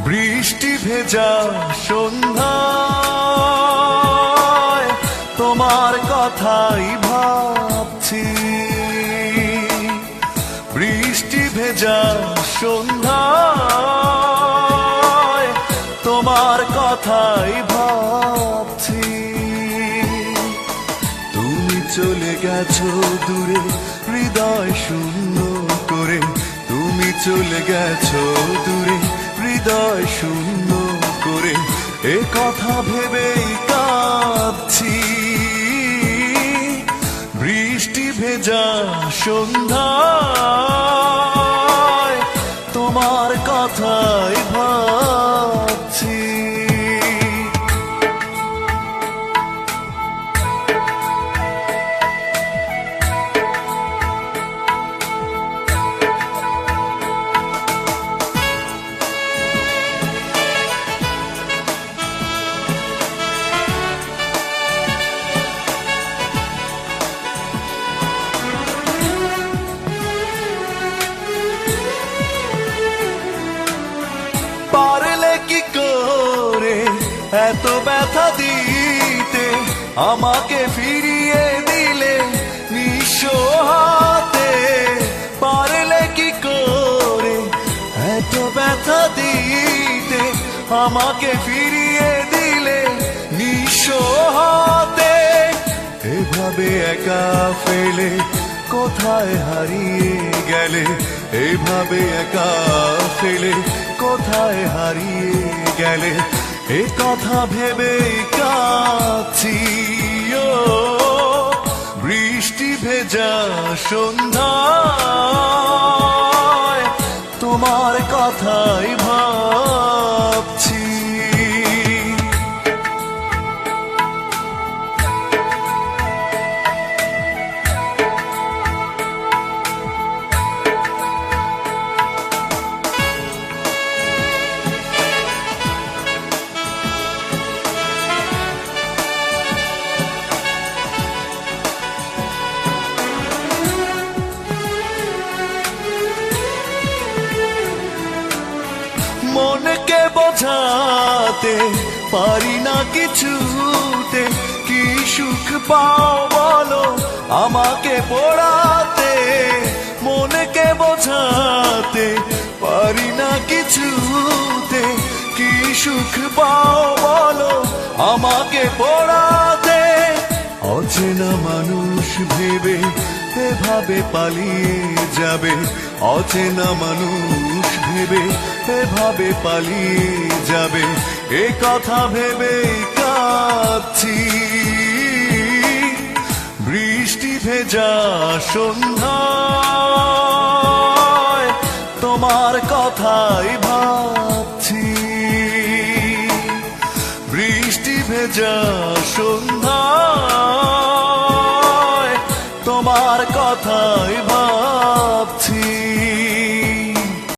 বৃষ্টি ভেজা সন্ধ্যায় তোমার কথাই ভাবছি। বৃষ্টি ভেজা সন্ধ্যায় তোমার কথাই ভাবছি। তুমি চলে গেছো দূরে হৃদয় শূন্য করে, তুমি চলে গেছো দূরে হৃদয় শূন্য করে, এ কথা ভেবেই কাঁদছি। বৃষ্টি ভেজা সন্ধ্যায় তোমার কথাই ভাবছি। পারলে কি করে এত ব্যথা দিতে, আমাকে ফিরিয়ে দিলে নিঃস্ব হাতে। পারলে কি করে এত ব্যথা দিতে, আমাকে ফিরিয়ে দিলে নিঃস্ব হাতে। এভাবে একা ফেলে কোথায় হারিয়ে গেলে, এভাবে একা ফেলে কোথায় হারিয়ে গেলে, এ কথা ভেবে কাঁদছি। ও বৃষ্টি ভেজা সন্ধ্যায় তোমার কথাই ভাবছি। মনকে বোঝাতে পারি না কিছুতে, কি সুখ পাও বলো আমাকে পোড়াতে। মনকে বোঝাতে পারি না কিছুতে, কি সুখ পাও বলো আমাকে পোড়াতে। অচেনা মানুষ ভেবে এভাবে পালিয়ে যাবে, অচেনা মানুষ ভেবে এভাবে পালিয়ে যাবে, এ কথা ভেবে কাঁদছি। বৃষ্টি ভেজা সন্ধ্যায় তোমার কথাই ভাবছি। বৃষ্টি ভেজা সন্ধ্যা